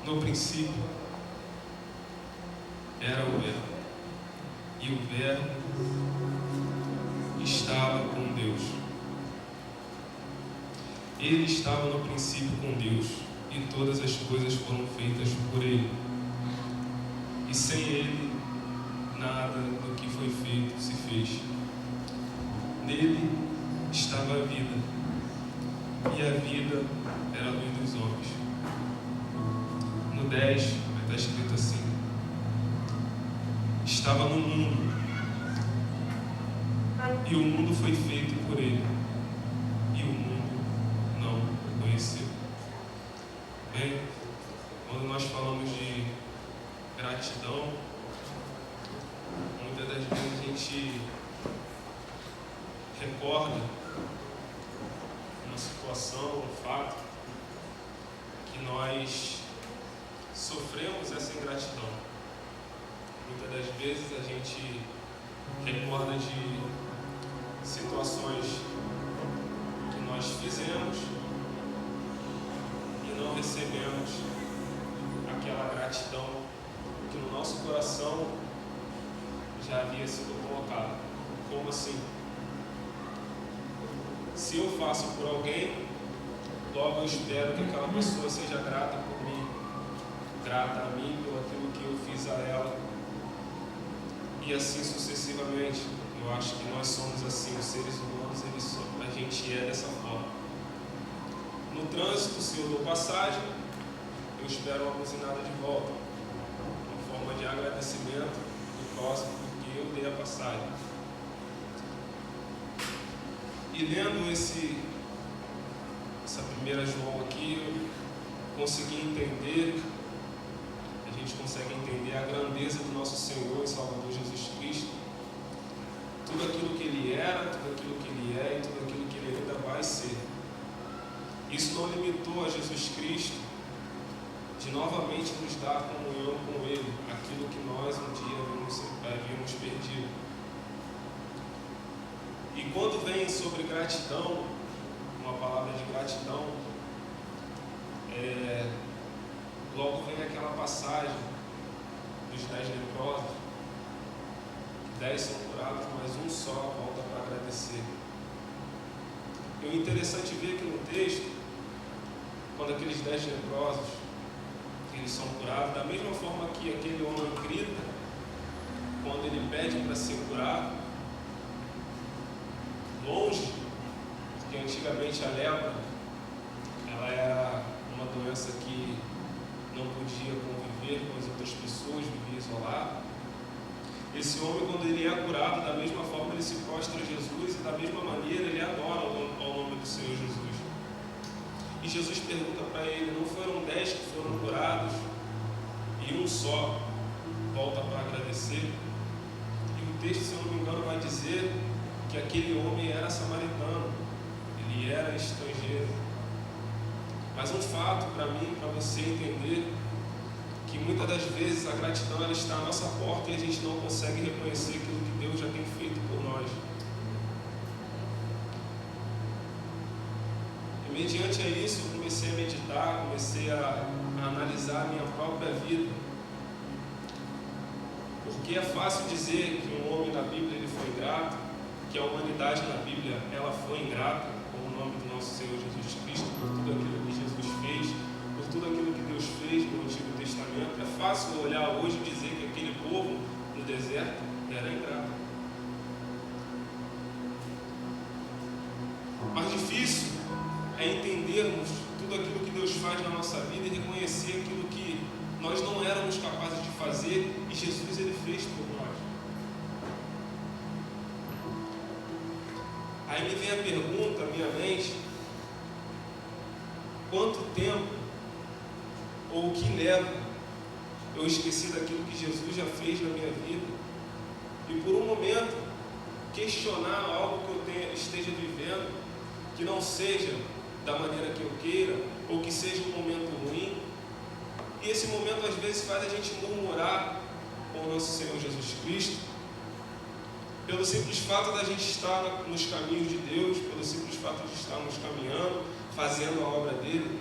No princípio era o Verbo, e o Verbo estava com Deus. Ele estava no princípio com Deus, e todas as coisas foram feitas por Ele. E sem Ele, nada do que foi feito se fez. Nele estava a vida, e a vida era a luz dos homens. No 10 vai estar escrito assim: estava no mundo, e o mundo foi feito por Ele, e o mundo não o conheceu. Bem, quando nós falamos de gratidão, muitas das vezes a gente recorda uma situação, um fato, que nós sofremos essa ingratidão. Muitas das vezes a gente recorda de situações que nós fizemos e não recebemos aquela gratidão que no nosso coração já havia sido colocada. Como assim? Se eu faço por alguém, logo eu espero que aquela pessoa seja grata por mim, grata a mim pelo aquilo que eu fiz a ela, e assim sucessivamente. Eu acho que nós somos assim, os seres humanos, a gente é dessa forma. No trânsito, se eu dou passagem, eu espero uma buzinada de volta, uma forma de agradecimento do próximo, porque eu dei a passagem. E lendo essa primeira João aqui, eu consegui entender, a gente consegue entender a grandeza do nosso Senhor e Salvador Jesus Cristo, tudo aquilo que Ele era, tudo aquilo que Ele é e tudo aquilo que Ele ainda vai ser. Isso não limitou a Jesus Cristo de novamente nos dar comunhão com Ele, aquilo que nós um dia havíamos perdido. E quando vem sobre gratidão, uma palavra de gratidão, logo vem aquela passagem dos 10 leprosos, que 10 são curados, mas um só volta para agradecer. E o interessante ver que no texto, quando aqueles 10 leprosos, eles são curados, da mesma forma que aquele homem grita, quando ele pede para ser curado, longe, porque antigamente a lepra, ela era uma doença que não podia conviver com as outras pessoas, vivia isolado. Esse homem, quando ele é curado, da mesma forma ele se prostra a Jesus e da mesma maneira ele adora ao nome do Senhor Jesus. E Jesus pergunta para ele: não foram 10 que foram curados e um só volta para agradecer? E o texto, se eu não me engano, vai dizer que aquele homem era samaritano, ele era estrangeiro. Mas um fato para mim, para você entender, que muitas das vezes a gratidão ela está à nossa porta e a gente não consegue reconhecer aquilo que Deus já tem feito por nós. E mediante a isso eu comecei a meditar, comecei a analisar a minha própria vida. Porque é fácil dizer que um homem na Bíblia ele foi ingrato, que a humanidade na Bíblia ela foi ingrata, com o nome do nosso Senhor Jesus Cristo, por tudo aquilo que Jesus fez, por tudo aquilo que Deus fez no Antigo Testamento. É fácil olhar hoje e dizer que aquele povo no deserto era ingrato. Mas difícil é entendermos tudo aquilo que Deus faz na nossa vida e reconhecer aquilo que nós não éramos capazes de fazer e Jesus ele fez por nós. Aí me vem a pergunta à minha mente: quanto tempo ou o que leva eu esqueci daquilo que Jesus já fez na minha vida e por um momento questionar algo que eu esteja vivendo que não seja da maneira que eu queira ou que seja um momento ruim, e esse momento às vezes faz a gente murmurar com o nosso Senhor Jesus Cristo pelo simples fato da gente estar nos caminhos de Deus, pelo simples fato de estarmos caminhando, fazendo a obra dele.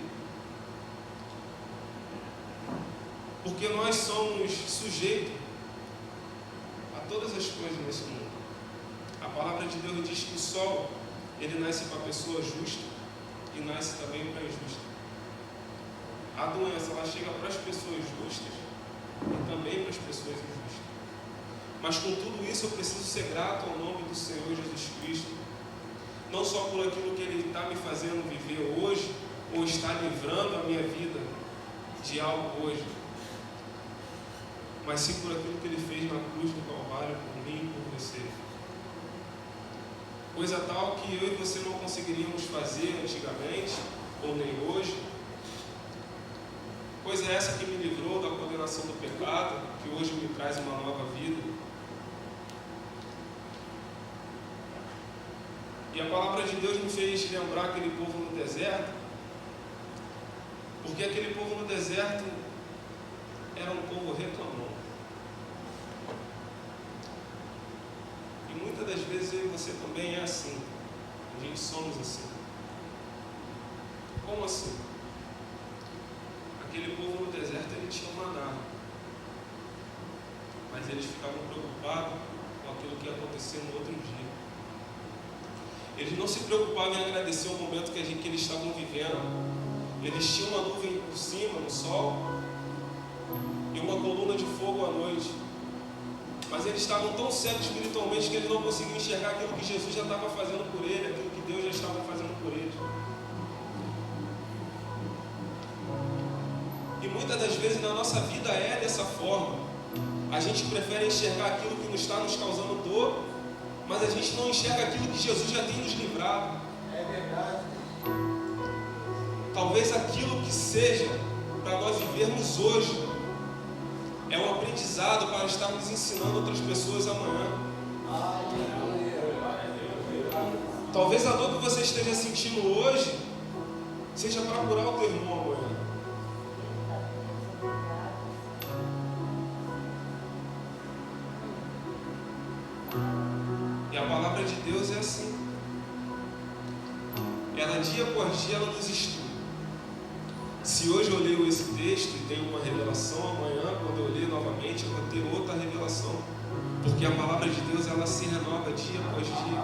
Porque nós somos sujeitos a todas as coisas nesse mundo. A palavra de Deus diz que o sol, ele nasce para a pessoa justa e nasce também para a injusta. A doença, ela chega para as pessoas justas e também para as pessoas injustas. Mas com tudo isso eu preciso ser grato ao nome do Senhor Jesus Cristo, não só por aquilo que Ele está me fazendo viver hoje, ou está livrando a minha vida de algo hoje, mas sim por aquilo que Ele fez na cruz do Calvário por mim e por você. Coisa tal que eu e você não conseguiríamos fazer antigamente, ou nem hoje. Coisa essa que me livrou da condenação do pecado, que hoje me traz uma nova vida. E a palavra de Deus me fez lembrar aquele povo no deserto, porque aquele povo no deserto era um povo reclamão. E muitas das vezes eu e você também é assim. A gente somos assim. Como assim? Aquele povo no deserto, ele tinha um maná, mas eles ficavam preocupados com aquilo que ia acontecer no outro dia. Eles não se preocupavam em agradecer o momento que eles estavam vivendo. Eles tinham uma nuvem por cima, no sol, e uma coluna de fogo à noite. Mas eles estavam tão cegos espiritualmente que eles não conseguiam enxergar aquilo que Jesus já estava fazendo por eles, aquilo que Deus já estava fazendo por eles. E muitas das vezes na nossa vida é dessa forma. A gente prefere enxergar aquilo que nos está nos causando dor, mas a gente não enxerga aquilo que Jesus já tem nos livrado. É verdade. Talvez aquilo que seja para nós vivermos hoje é um aprendizado para estarmos ensinando outras pessoas amanhã. Talvez a dor que você esteja sentindo hoje seja para curar o teu irmão amanhã. E a palavra de Deus é assim. Ela dia após dia ela nos estuda. Se hoje eu leio esse texto e tenho uma revelação, amanhã quando eu ler novamente eu vou ter outra revelação. Porque a palavra de Deus ela se renova dia após dia.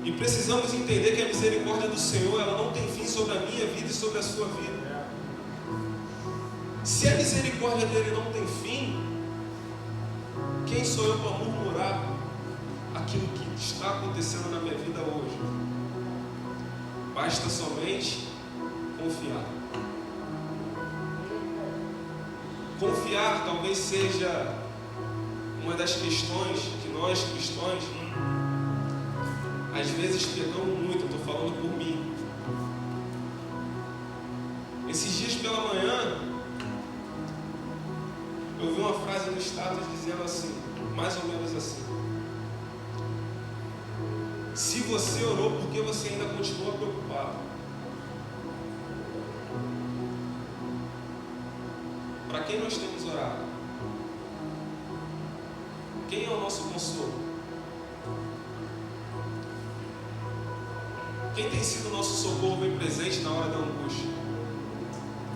E precisamos entender que a misericórdia do Senhor ela não tem fim sobre a minha vida e sobre a sua vida. Se a misericórdia dele não tem fim, quem sou eu para murmurar aquilo que está acontecendo na minha vida hoje? Basta somente confiar. Confiar talvez seja uma das questões que nós cristãos às vezes pecamos muito. Eu estou falando por mim. Esses dias pela manhã eu vi uma frase no status dizendo assim, mais ou menos assim: se você orou, por que você ainda continua preocupado? Para quem nós temos orado? Quem é o nosso consolo? Quem tem sido o nosso socorro bem presente na hora da angústia?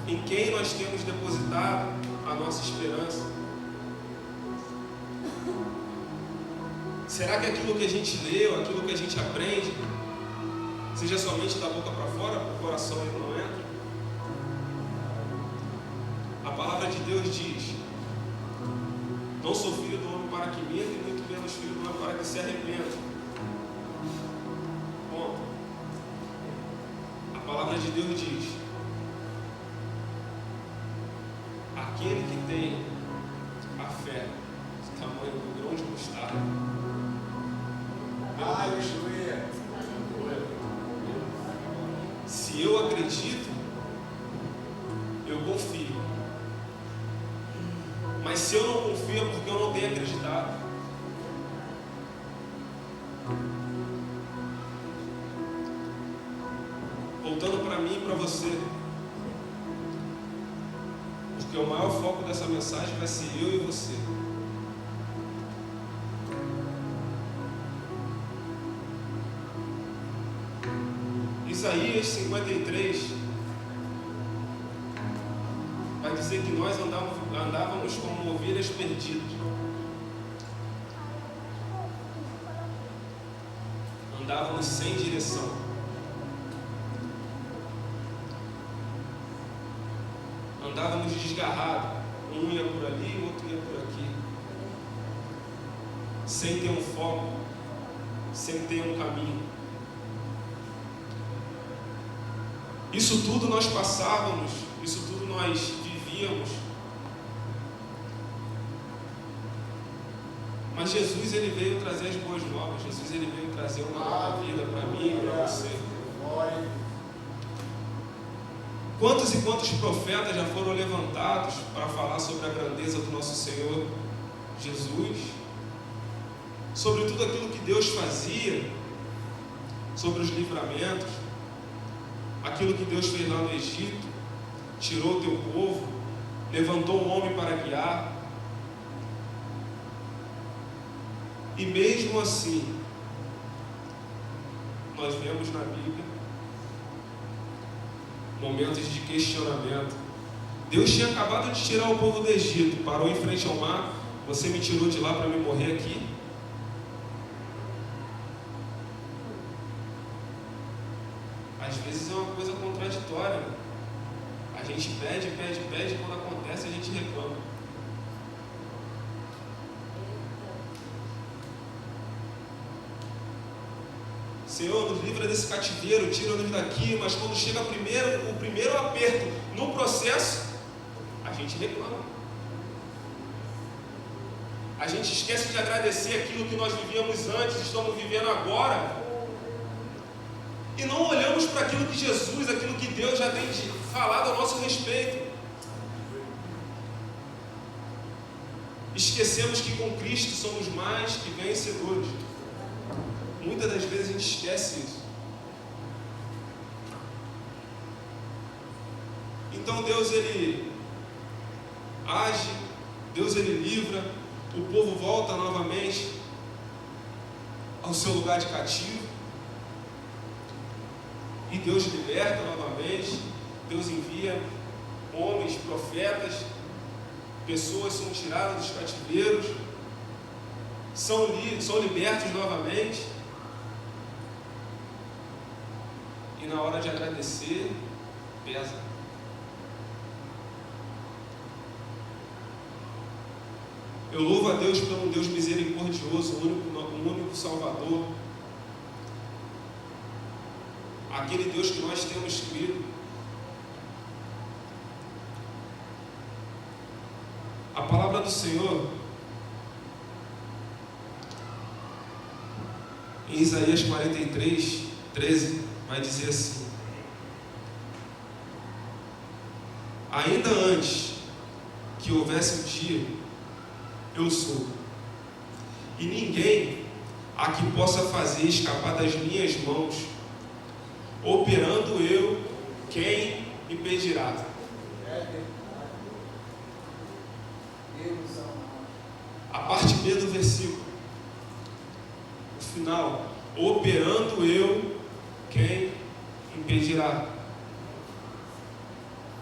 Em quem nós temos depositado a nossa esperança? Será que aquilo que a gente leu, aquilo que a gente aprende, seja somente da boca para fora, para o coração ele não entra? A palavra de Deus diz: não sou filho do homem para que minta, e muito menos filho do homem para que se arrependa. Ponto. A palavra de Deus diz: aquele que tem a fé do tamanho do grão de mostarda, meu Deus, se eu acredito, eu confio. Mas se eu não confio é porque eu não tenho acreditado. Voltando para mim e para você, porque o maior foco dessa mensagem vai ser eu e você. Isaías 53, vai dizer que nós andávamos como ovelhas perdidas. Andávamos sem direção. Andávamos desgarrados. Um ia por ali, o outro ia por aqui. Sem ter um foco, sem ter um caminho. Isso tudo nós passávamos, isso tudo nós vivíamos. Mas Jesus, ele veio trazer as boas novas. Jesus, ele veio trazer uma nova vida para mim e para você. Quantos e quantos profetas já foram levantados para falar sobre a grandeza do nosso Senhor Jesus, sobre tudo aquilo que Deus fazia, sobre os livramentos, aquilo que Deus fez lá no Egito, tirou o teu povo, levantou um homem para guiar. E mesmo assim, nós vemos na Bíblia momentos de questionamento. Deus tinha acabado de tirar o povo do Egito, parou em frente ao mar. Você me tirou de lá para me morrer aqui? Às vezes é uma coisa contraditória. A gente pede, quando acontece a gente reclama. Senhor, nos livra desse cativeiro, tira-nos daqui, mas quando chega o primeiro aperto no processo, a gente reclama. A gente esquece de agradecer aquilo que nós vivíamos antes, estamos vivendo agora, e não olhamos para aquilo que Jesus, aquilo que Deus já tem falado a nosso respeito. Esquecemos que com Cristo somos mais que vencedores. Muitas das vezes a gente esquece isso. Então Deus, ele age, Deus, ele livra, o povo volta novamente ao seu lugar de cativo, e Deus liberta novamente. Deus envia homens, profetas, pessoas são tiradas dos cativeiros, são libertos novamente. E na hora de agradecer, pesa. Eu louvo a Deus por um Deus misericordioso, um único Salvador. Aquele Deus que nós temos crido. A palavra do Senhor, em Isaías 43, 13, vai dizer assim: ainda antes que houvesse um dia, eu sou, e ninguém há que possa fazer escapar das minhas mãos. Operando eu, quem impedirá? A parte B do versículo, o final: operando eu, quem impedirá?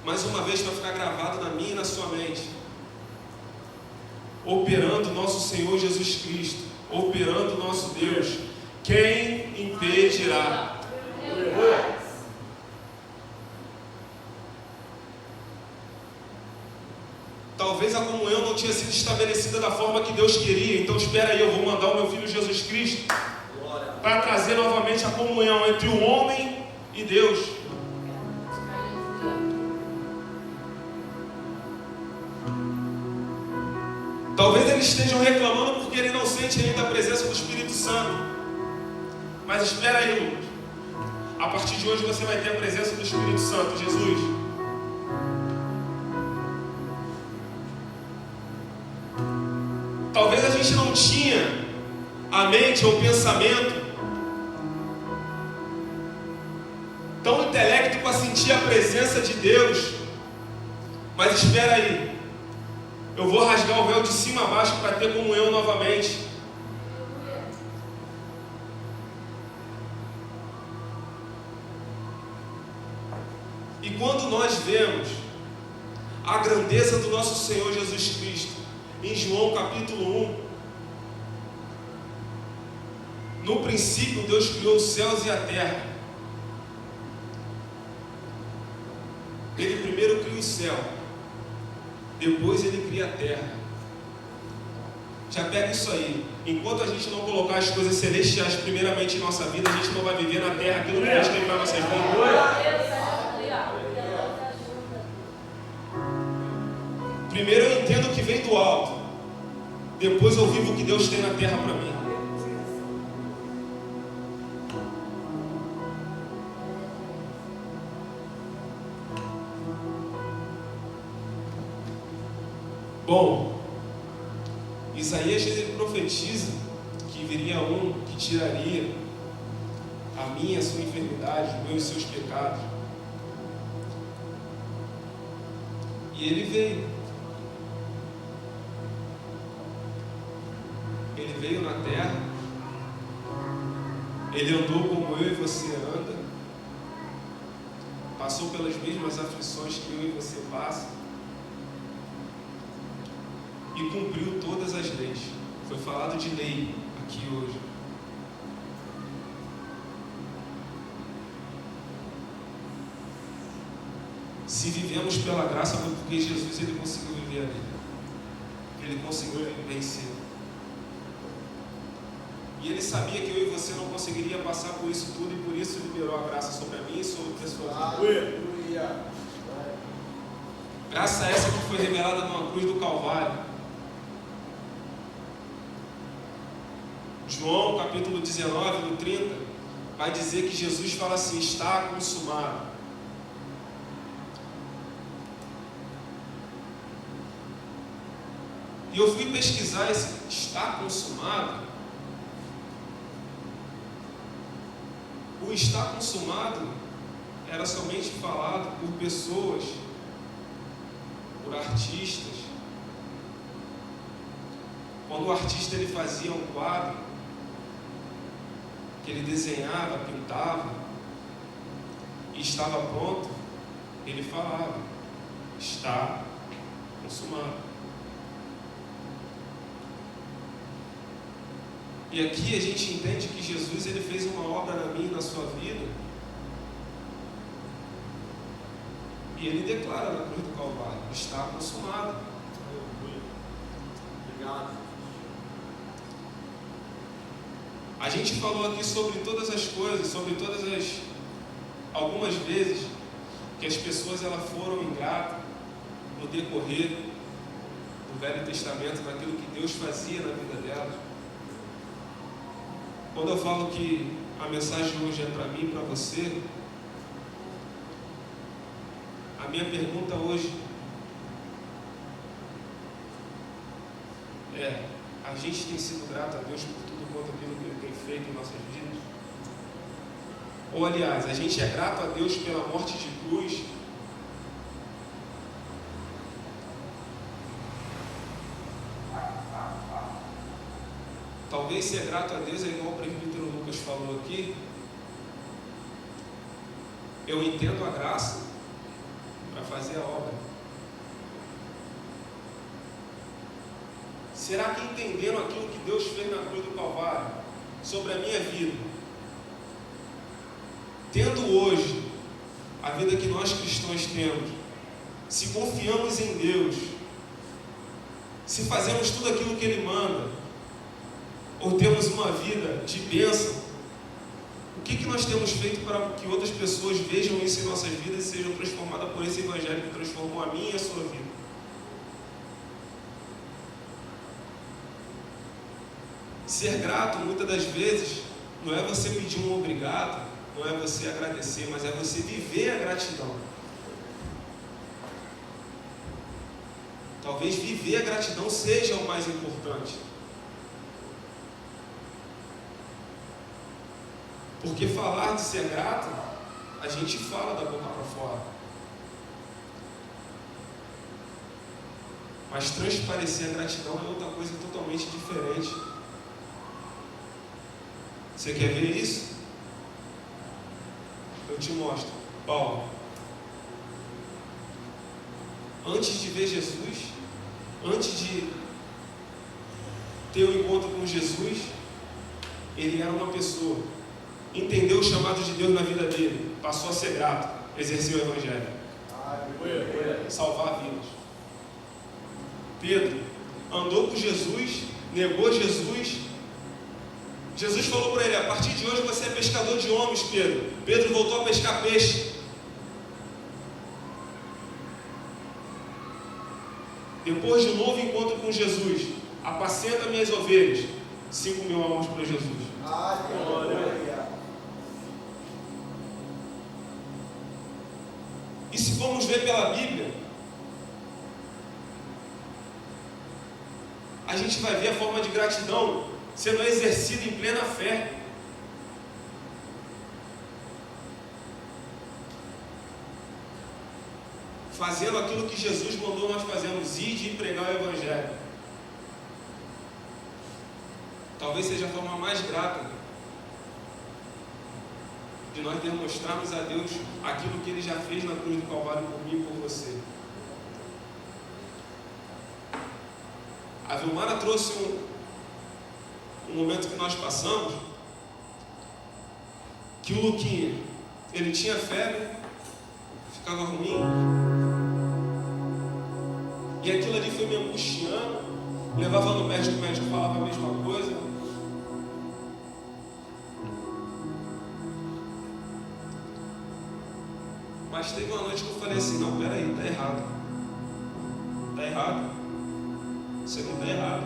Mais uma vez, para ficar gravado na minha e na sua mente: operando nosso Senhor Jesus Cristo, operando nosso Deus, quem impedirá? Talvez a comunhão não tinha sido estabelecida da forma que Deus queria. Então espera aí, eu vou mandar o meu Filho Jesus Cristo para trazer novamente a comunhão entre o homem e Deus. Talvez eles estejam reclamando porque ele não sente ainda a presença do Espírito Santo. Mas espera aí, Lucas. A partir de hoje você vai ter a presença do Espírito Santo, Jesus. Talvez a gente não tinha a mente ou o pensamento tão intelecto para sentir a presença de Deus. Mas espera aí. Eu vou rasgar o véu de cima a baixo para ter comunhão novamente. E quando nós vemos a grandeza do nosso Senhor Jesus Cristo. Em João capítulo 1, no princípio Deus criou os céus e a terra. Ele primeiro cria o céu, depois ele cria a terra. Já pega isso aí. Enquanto a gente não colocar as coisas celestiais primeiramente em nossa vida, a gente não vai viver na terra aquilo que Deus tem para nossas vidas. Primeiro eu entendo o que vem do alto, depois eu vivo o que Deus tem na terra para mim. Bom, Isaías ele profetiza que viria um que tiraria a minha, a sua enfermidade, o meu e os seus pecados. E ele veio. Ele veio na terra. Ele andou como eu e você anda. Passou pelas mesmas aflições que eu e você passam. E cumpriu todas as leis. Foi falado de lei aqui hoje. Se vivemos pela graça, foi porque Jesus ele conseguiu viver a lei. Ele conseguiu vencer. E ele sabia que eu e você não conseguiria passar por isso tudo, e por isso liberou a graça sobre a mim e sobre a pessoa. Aleluia! Graça essa que foi revelada numa cruz do Calvário. João capítulo 19, no 30, vai dizer que Jesus fala assim: está consumado. E eu fui pesquisar esse está consumado. O está consumado era somente falado por pessoas, por artistas. Quando o artista ele fazia um quadro, que ele desenhava, pintava, e estava pronto, ele falava: está consumado. E aqui a gente entende que Jesus ele fez uma obra na minha e na sua vida. E ele declara na cruz do Calvário: está consumado. Obrigado. A gente falou aqui sobre todas as coisas, sobre todas as... Algumas vezes que as pessoas elas foram ingratas no decorrer do Velho Testamento, naquilo que Deus fazia na vida delas. Quando eu falo que a mensagem hoje é para mim e para você, a minha pergunta hoje é: a gente tem sido grato a Deus por tudo quanto aquilo que Ele tem feito em nossas vidas? Ou aliás, a gente é grato a Deus pela morte de cruz? Talvez ser grato a Deus é igual o presbítero Lucas falou aqui. Eu entendo a graça para fazer a obra. Será que entendendo aquilo que Deus fez na cruz do Calvário sobre a minha vida, tendo hoje a vida que nós cristãos temos, se confiamos em Deus, se fazemos tudo aquilo que Ele manda, ou temos uma vida de bênção, o que nós temos feito para que outras pessoas vejam isso em nossas vidas e sejam transformadas por esse Evangelho que transformou a minha e a sua vida? Ser grato, muitas das vezes, não é você pedir um obrigado, não é você agradecer, mas é você viver a gratidão. Talvez viver a gratidão seja o mais importante. Porque falar de ser grato, a gente fala da boca para fora. Mas transparecer a gratidão é outra coisa totalmente diferente. Você quer ver isso? Eu te mostro. Paulo, antes de ver Jesus, antes de ter um encontro com Jesus, ele era uma pessoa, entendeu o chamado de Deus na vida dele, passou a ser grato, exerceu o Evangelho, salvar vidas. Pedro andou com Jesus, negou Jesus. Jesus falou para ele: a partir de hoje você é pescador de homens, Pedro. Pedro voltou a pescar peixe. Depois de um novo encontro com Jesus, apacenta minhas ovelhas. 5.000 almas para Jesus. E se formos ver pela Bíblia, a gente vai ver a forma de gratidão sendo exercida em plena fé. Fazendo aquilo que Jesus mandou nós fazermos, ide e pregar o Evangelho. Talvez seja a forma mais grata de nós demonstrarmos a Deus aquilo que Ele já fez na cruz do Calvário por mim e por você. A Vilmara trouxe um momento que nós passamos, que o Luquinha, ele tinha febre, ficava ruim, e aquilo ali foi me angustiando, levava no médico, o médico falava a mesma coisa. Mas teve uma noite que eu falei assim: não, peraí, está errado. Está errado. Você não está errado.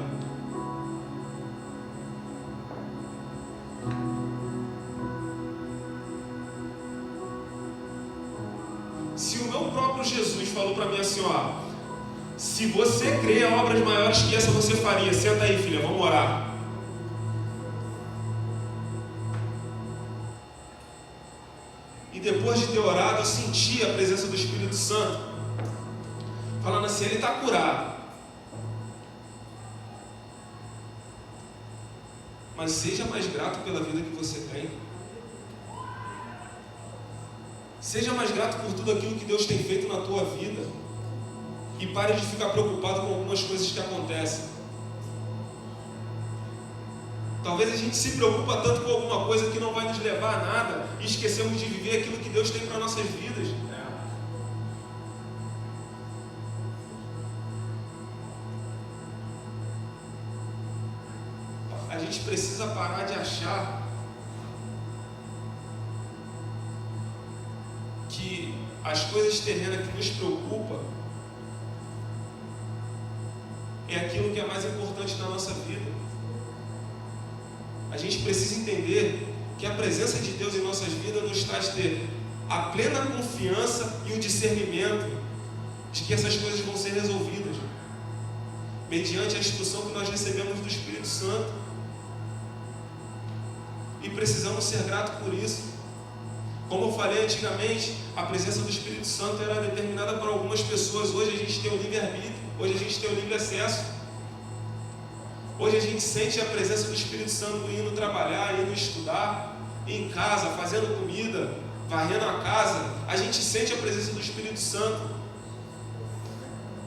Se o meu próprio Jesus falou para mim assim: ó, se você crê em obras maiores que essa você faria, senta aí, filha, vamos orar. E depois de ter orado, eu senti a presença do Espírito Santo falando assim: ele está curado, mas seja mais grato pela vida que você tem. Seja mais grato por tudo aquilo que Deus tem feito na tua vida. E pare de ficar preocupado com algumas coisas que acontecem. Talvez a gente se preocupa tanto com alguma coisa que não vai nos levar a nada e esquecemos de viver aquilo que Deus tem para nossas vidas. A gente precisa parar de achar que as coisas terrenas que nos preocupam é aquilo que é mais importante na nossa vida. A gente precisa entender que a presença de Deus em nossas vidas nos faz ter a plena confiança e o discernimento de que essas coisas vão ser resolvidas mediante a instrução que nós recebemos do Espírito Santo. E precisamos ser gratos por isso. Como eu falei antigamente, a presença do Espírito Santo era determinada por algumas pessoas. Hoje a gente tem o livre-arbítrio, hoje a gente tem o livre acesso. Hoje a gente sente a presença do Espírito Santo indo trabalhar, indo estudar, em casa, fazendo comida, varrendo a casa. A gente sente a presença do Espírito Santo.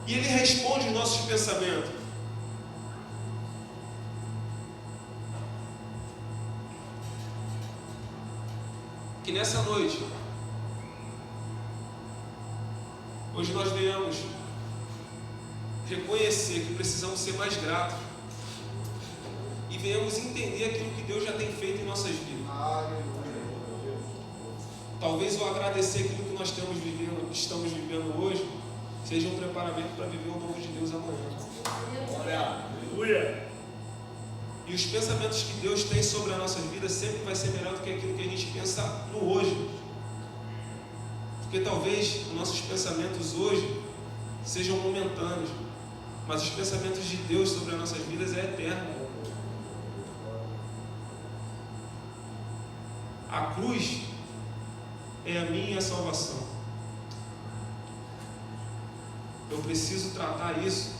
E Ele responde os nossos pensamentos. Que nessa noite, hoje nós venhamos reconhecer que precisamos ser mais gratos e venhamos entender aquilo que Deus já tem feito em nossas vidas. Talvez o agradecer aquilo que nós estamos vivendo hoje seja um preparamento para viver o novo de Deus amanhã. Aleluia! E os pensamentos que Deus tem sobre a nossa vida sempre vai ser melhor do que aquilo que a gente pensa no hoje. Porque talvez os nossos pensamentos hoje sejam momentâneos, mas os pensamentos de Deus sobre as nossas vidas é eterno. A cruz é a minha salvação. Eu preciso tratar isso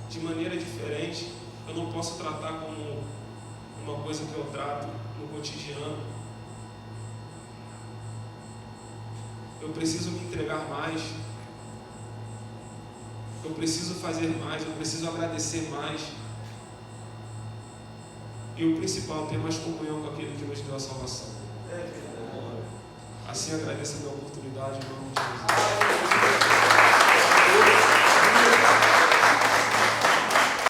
de maneira diferente. Eu não posso tratar como uma coisa que eu trato no cotidiano. Eu preciso me entregar mais. Eu preciso fazer mais, eu preciso agradecer mais. E o principal, ter mais comunhão com aquele que nos deu a salvação. Assim agradeço a minha oportunidade em nome de Jesus.